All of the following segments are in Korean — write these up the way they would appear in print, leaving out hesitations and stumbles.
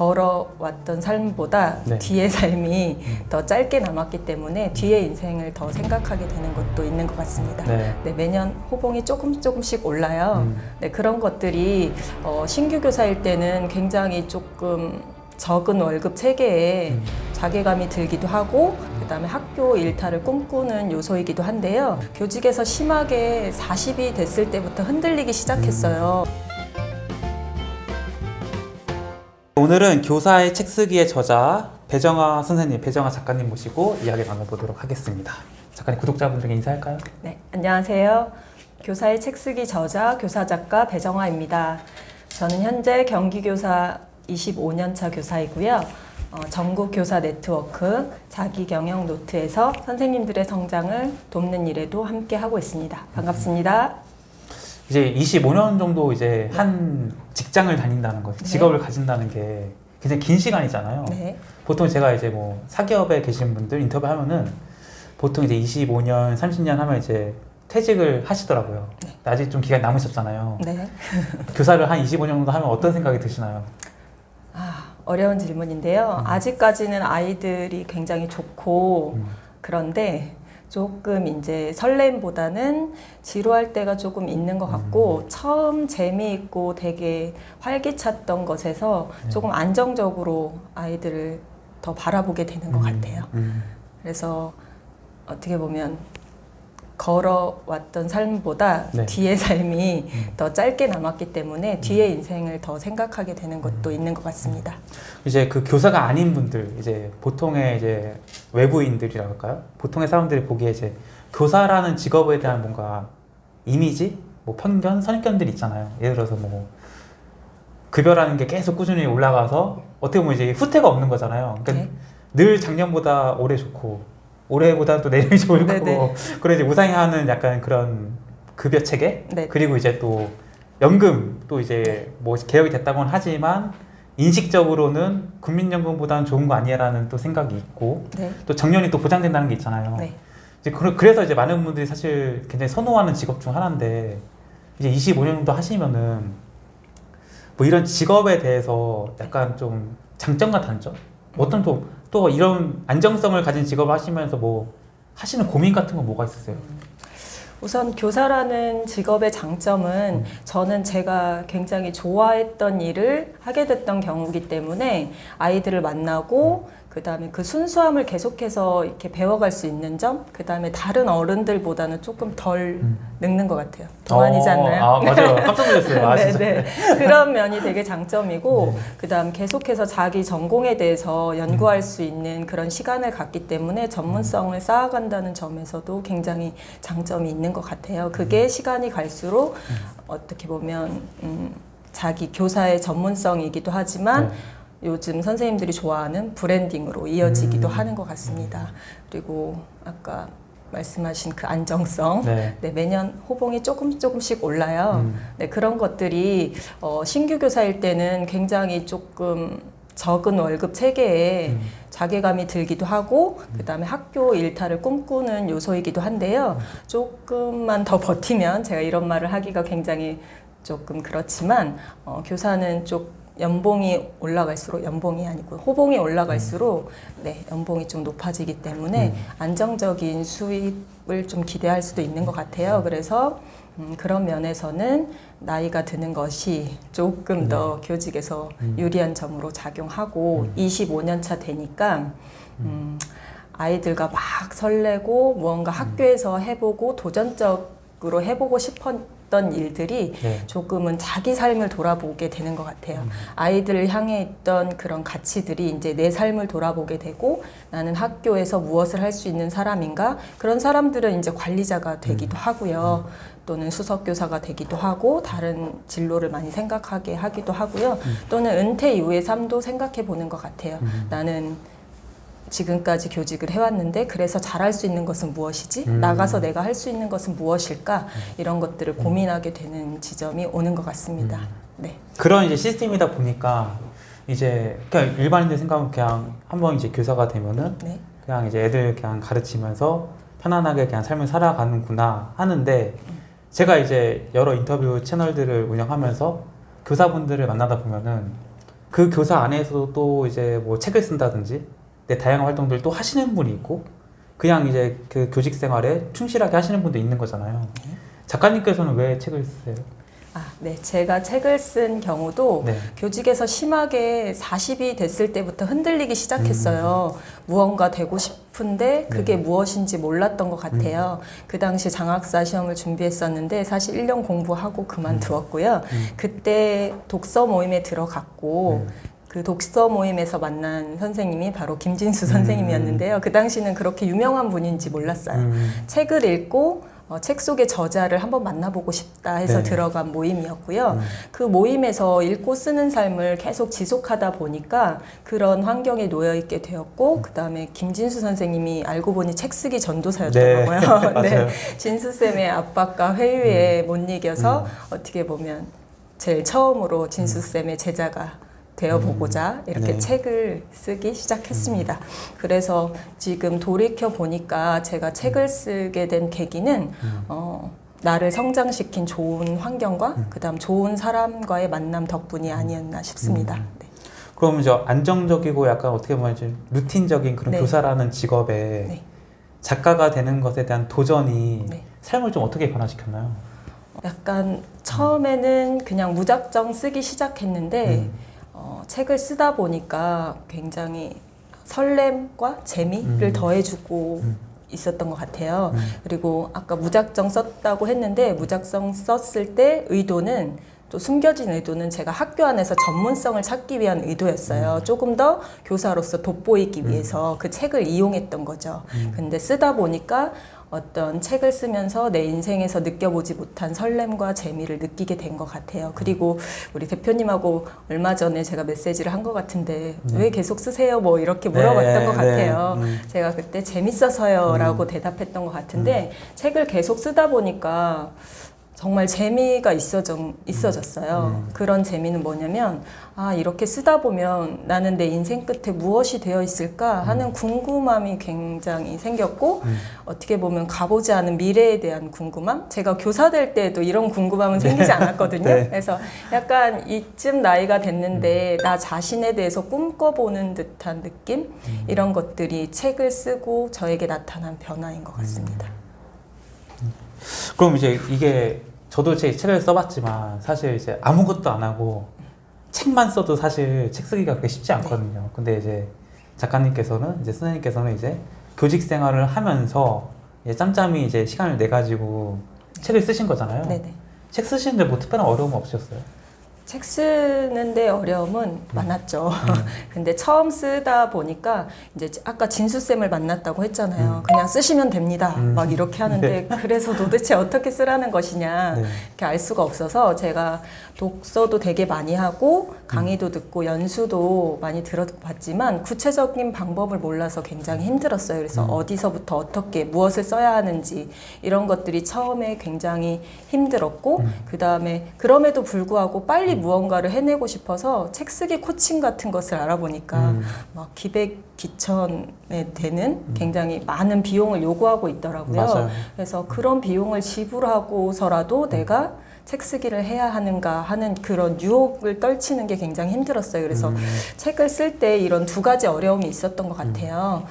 걸어왔던 삶보다 네. 뒤의 삶이 더 짧게 남았기 때문에 뒤의 인생을 더 생각하게 되는 것도 있는 것 같습니다. 네. 네, 매년 호봉이 조금씩 올라요. 네, 그런 것들이 신규 교사일 때는 굉장히 조금 적은 월급 체계에 자괴감이 들기도 하고 그다음에 학교 일탈을 꿈꾸는 요소이기도 한데요. 교직에서 심하게 40이 됐을 때부터 흔들리기 시작했어요. 오늘은 교사의 책 쓰기의 저자 배정아 선생님, 배정아 작가님 모시고 이야기 나눠보도록 하겠습니다. 작가님, 구독자분들에게 인사할까요? 네, 안녕하세요. 교사의 책 쓰기 저자, 교사 작가 배정아입니다. 저는 현재 경기교사 25년차 교사이고요. 전국교사 네트워크 자기경영 노트에서 선생님들의 성장을 돕는 일에도 함께 하고 있습니다. 반갑습니다. 이제 25년 정도 이제 한 직장을 다닌다는 것, 네. 직업을 가진다는 게 굉장히 긴 시간이잖아요. 네. 보통 제가 이제 뭐 사기업에 계신 분들 인터뷰하면은 보통 이제 25년, 30년 하면 이제 퇴직을 하시더라고요. 네. 아직 좀 기간이 남으셨잖아요. 네. 교사를 한 25년 정도 하면 어떤 생각이 드시나요? 어려운 질문인데요. 아직까지는 아이들이 굉장히 좋고 그런데 조금 이제 설렘보다는 지루할 때가 조금 있는 것 같고 처음 재미있고 되게 활기찼던 것에서 조금 안정적으로 아이들을 더 바라보게 되는 것 같아요. 그래서 어떻게 보면 걸어왔던 삶보다 네. 뒤의 삶이 더 짧게 남았기 때문에 뒤의 인생을 더 생각하게 되는 것도 있는 것 같습니다. 이제 그 교사가 아닌 분들, 이제 보통의 이제 외부인들이라고 할까요? 보통의 사람들이 보기에 이제 교사라는 직업에 대한 뭔가 이미지, 뭐 편견, 선입견들이 있잖아요. 예를 들어서 뭐 급여라는 게 계속 꾸준히 올라가서 어떻게 보면 이제 후퇴가 없는 거잖아요. 그러니까 네. 늘 작년보다 올해 좋고 올해보다 또 내년이 좋을 거고 네네. 그런 이제 우상향하는 약간 그런 급여 체계 네. 그리고 이제 또 연금 또 이제 뭐 개혁이 됐다고는 하지만 인식적으로는 국민연금보다는 좋은 거 아니야라는 또 생각이 있고 네. 또 정년이 또 보장된다는 게 있잖아요. 네. 이제 그래서 이제 많은 분들이 사실 굉장히 선호하는 직업 중 하나인데 이제 25년 정도 하시면은 뭐 이런 직업에 대해서 약간 좀 장점과 단점 어떤 또 이런 안정성을 가진 직업을 하시면서 뭐 하시는 고민 같은 건 뭐가 있으세요? 우선 교사라는 직업의 장점은 저는 제가 굉장히 좋아했던 일을 하게 됐던 경우이기 때문에 아이들을 만나고 그 다음에 그 순수함을 계속해서 이렇게 배워갈 수 있는 점, 그 다음에 다른 어른들보다는 조금 덜 늙는 것 같아요. 동안이지 않나요? 아, 맞아요. 깜짝 놀랐어요. 아, 진짜. 네네. 그런 면이 되게 장점이고, 네. 그 다음 계속해서 자기 전공에 대해서 연구할 수 있는 그런 시간을 갖기 때문에 전문성을 쌓아간다는 점에서도 굉장히 장점이 있는 것 같아요. 그게 시간이 갈수록 어떻게 보면 자기 교사의 전문성이기도 하지만 네. 요즘 선생님들이 좋아하는 브랜딩으로 이어지기도 하는 것 같습니다. 그리고 아까 말씀하신 그 안정성, 네. 네, 매년 호봉이 조금씩 올라요. 네, 그런 것들이 신규 교사일 때는 굉장히 조금 적은 월급 체계에 자괴감이 들기도 하고 그다음에 학교 일탈을 꿈꾸는 요소이기도 한데요. 조금만 더 버티면 제가 이런 말을 하기가 굉장히 조금 그렇지만 교사는 연봉이 올라갈수록 연봉이 아니고 호봉이 올라갈수록 네, 연봉이 좀 높아지기 때문에 안정적인 수입을 좀 기대할 수도 있는 것 같아요. 그래서 그런 면에서는 나이가 드는 것이 조금 더 교직에서 유리한 점으로 작용하고 25년 차 되니까 아이들과 막 설레고 무언가 학교에서 해보고 도전적으로 해보고 싶었던 일들이 네. 조금은 자기 삶을 돌아보게 되는 것 같아요. 아이들을 향해 있던 그런 가치들이 이제 내 삶을 돌아보게 되고 나는 학교에서 무엇을 할 수 있는 사람인가? 그런 사람들은 이제 관리자가 되기도 하고요. 또는 수석교사가 되기도 하고 다른 진로를 많이 생각하게 하기도 하고요. 또는 은퇴 이후의 삶도 생각해 보는 것 같아요. 나는 지금까지 교직을 해왔는데 그래서 잘할 수 있는 것은 무엇이지? 나가서 내가 할 수 있는 것은 무엇일까? 이런 것들을 고민하게 되는 지점이 오는 것 같습니다. 네. 그런 이제 시스템이다 보니까 이제 그냥 일반인들 생각은 그냥 한번 이제 교사가 되면은 네. 그냥 이제 애들 그냥 가르치면서 편안하게 그냥 삶을 살아가는구나 하는데 제가 이제 여러 인터뷰 채널들을 운영하면서 교사분들을 만나다 보면은 그 교사 안에서도 또 이제 뭐 책을 쓴다든지 다양한 활동들 또 하시는 분이 있고 그냥 이제 그 교직 생활에 충실하게 하시는 분도 있는 거잖아요. 작가님께서는 왜 책을 쓰세요? 네. 제가 책을 쓴 경우도 네. 교직에서 심하게 40이 됐을 때부터 흔들리기 시작했어요. 무언가 되고 싶은데 그게 무엇인지 몰랐던 것 같아요. 그 당시 장학사 시험을 준비했었는데 사실 1년 공부하고 그만두었고요. 그때 독서 모임에 들어갔고 그 독서 모임에서 만난 선생님이 바로 김진수 선생님이었는데요. 그 당시는 그렇게 유명한 분인지 몰랐어요. 책을 읽고 책 속의 저자를 한번 만나보고 싶다 해서 네. 들어간 모임이었고요. 그 모임에서 읽고 쓰는 삶을 계속 지속하다 보니까 그런 환경에 놓여 있게 되었고 그 다음에 김진수 선생님이 알고 보니 책 쓰기 전도사였더라고요. 네. 진수쌤의 압박과 회유에 못 이겨서 어떻게 보면 제일 처음으로 진수쌤의 제자가 되어보고자 이렇게 네. 책을 쓰기 시작했습니다. 그래서 지금 돌이켜 보니까 제가 책을 쓰게 된 계기는 나를 성장시킨 좋은 환경과 그다음 좋은 사람과의 만남 덕분이 아니었나 싶습니다. 네. 그럼 이제 안정적이고 약간 어떻게 보면 좀 루틴적인 그런 네. 교사라는 직업에 네. 작가가 되는 것에 대한 도전이 네. 삶을 좀 어떻게 변화시켰나요? 약간 처음에는 그냥 무작정 쓰기 시작했는데 책을 쓰다 보니까 굉장히 설렘과 재미를 더해주고 있었던 것 같아요. 그리고 아까 무작정 썼다고 했는데 무작정 썼을 때 의도는 또 숨겨진 의도는 제가 학교 안에서 전문성을 찾기 위한 의도였어요. 조금 더 교사로서 돋보이기 위해서 그 책을 이용했던 거죠. 근데 쓰다 보니까 어떤 책을 쓰면서 내 인생에서 느껴보지 못한 설렘과 재미를 느끼게 된 것 같아요. 그리고 우리 대표님하고 얼마 전에 제가 메시지를 한 것 같은데 왜 계속 쓰세요? 뭐 이렇게 물어봤던 것 같아요. 제가 그때 재밌어서요 라고 대답했던 것 같은데 책을 계속 쓰다 보니까 정말 재미가 있어졌어요. 그런 재미는 뭐냐면 이렇게 쓰다 보면 나는 내 인생 끝에 무엇이 되어 있을까 하는 궁금함이 굉장히 생겼고 어떻게 보면 가보지 않은 미래에 대한 궁금함? 제가 교사 될 때도 이런 궁금함은 생기지 않았거든요. 네. 그래서 약간 이쯤 나이가 됐는데 나 자신에 대해서 꿈꿔보는 듯한 느낌? 이런 것들이 책을 쓰고 저에게 나타난 변화인 것 같습니다. 그럼 이제 이게 저도 제 책을 써봤지만 사실 이제 아무것도 안 하고 책만 써도 사실 책 쓰기가 그렇게 쉽지 않거든요. 근데 이제 작가님께서는 이제 선생님께서는 이제 교직 생활을 하면서 이제 짬짬이 이제 시간을 내 가지고 책을 쓰신 거잖아요. 네네. 책 쓰시는데 뭐 특별한 어려움 없으셨어요? 책 쓰는데 어려움은 많았죠. 근데 처음 쓰다 보니까 이제 아까 진수쌤을 만났다고 했잖아요. 그냥 쓰시면 됩니다. 막 이렇게 하는데 그래서 도대체 어떻게 쓰라는 것이냐 이렇게 알 수가 없어서 제가 독서도 되게 많이 하고 강의도 듣고 연수도 많이 들어봤지만 구체적인 방법을 몰라서 굉장히 힘들었어요. 그래서 어디서부터 어떻게 무엇을 써야 하는지 이런 것들이 처음에 굉장히 힘들었고 그 다음에 그럼에도 불구하고 빨리 무언가를 해내고 싶어서 책 쓰기 코칭 같은 것을 알아보니까 막 기백 기천에 되는 굉장히 많은 비용을 요구하고 있더라고요. 맞아요. 그래서 그런 비용을 지불하고서라도 내가 책 쓰기를 해야 하는가 하는 그런 유혹을 떨치는 게 굉장히 힘들었어요. 그래서 책을 쓸 때 이런 두 가지 어려움이 있었던 것 같아요.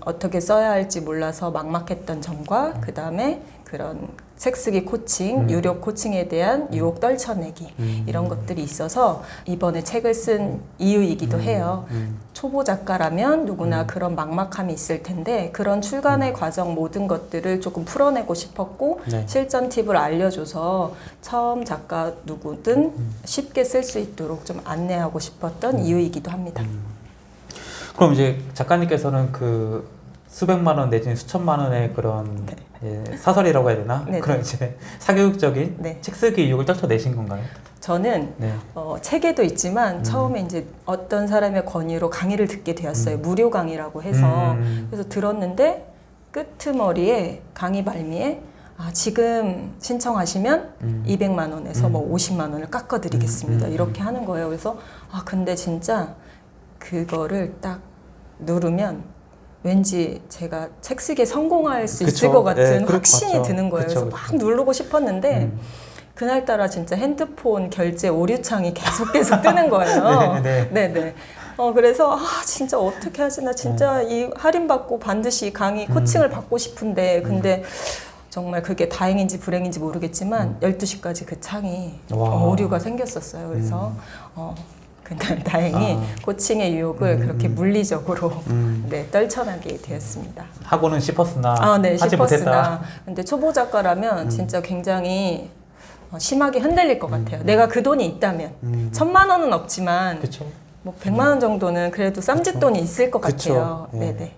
어떻게 써야 할지 몰라서 막막했던 점과 그 다음에 그런 책 쓰기 코칭, 유료 코칭에 대한 유혹 떨쳐내기 이런 것들이 있어서 이번에 책을 쓴 이유이기도 해요. 초보 작가라면 누구나 그런 막막함이 있을 텐데 그런 출간의 과정 모든 것들을 조금 풀어내고 싶었고 네. 실전 팁을 알려줘서 처음 작가 누구든 쉽게 쓸 수 있도록 좀 안내하고 싶었던 이유이기도 합니다. 그럼 이제 작가님께서는 그 수백만 원 내지는 수천만 원의 그런 예, 사설이라고 해야 되나? 네네. 그런 이제 사교육적인 네. 책 쓰기 유혹을 떨쳐내신 건가요? 저는 네. 책에도 있지만 처음에 이제 어떤 사람의 권유로 강의를 듣게 되었어요. 무료 강의라고 해서 그래서 들었는데 끄트머리에 강의 발미에 지금 신청하시면 200만 원에서 뭐 50만 원을 깎아드리겠습니다. 이렇게 하는 거예요. 그래서 근데 진짜 그거를 딱 누르면 왠지 제가 책 쓰기에 성공할 수 있을 그쵸. 것 같은 네, 그럴 것 확신이 같죠. 드는 거예요. 그쵸, 그래서 막 누르고 싶었는데 그날따라 진짜 핸드폰 결제 오류창이 계속 뜨는 거예요. 네네. 그래서 진짜 어떻게 하지? 나 진짜 이 할인받고 반드시 강의 코칭을 받고 싶은데 근데 정말 그게 다행인지 불행인지 모르겠지만 12시까지 그 창이 오류가 생겼었어요. 그래서 그날 다행히 코칭의 유혹을 그렇게 물리적으로 네, 떨쳐나게 되었습니다. 하고는 싶었으나 네, 하지 못했다. 근데 초보 작가라면 진짜 굉장히 심하게 흔들릴 것 같아요. 내가 그 돈이 있다면 1,000만 원은 없지만 그렇죠. 뭐 100만 원 정도는 그래도 쌈짓돈이 있을 것 같아요. 네. 네네.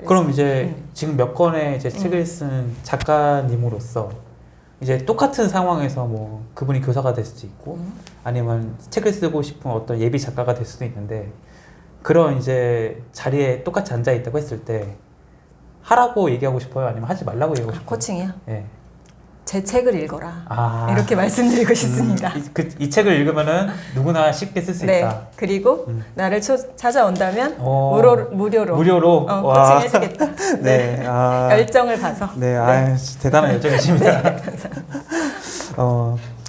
그럼 이제 지금 몇 권의 이제 책을 쓴 작가님으로서 이제 똑같은 상황에서 뭐 그분이 교사가 될 수도 있고 아니면 책을 쓰고 싶은 어떤 예비 작가가 될 수도 있는데 그런 이제 자리에 똑같이 앉아 있다고 했을 때 하라고 얘기하고 싶어요? 아니면 하지 말라고 얘기하고 싶어요? 코칭이요? 네. 제 책을 읽어라. 이렇게 말씀드리고 싶습니다. 이 책을 읽으면은 누구나 쉽게 쓸 수 네. 있다. 그리고 나를 찾아온다면 무료로 무료로 코칭해주겠다. 네. 열정을 봐서. 네. 대단한 열정이십니다. 네, 감사합니다.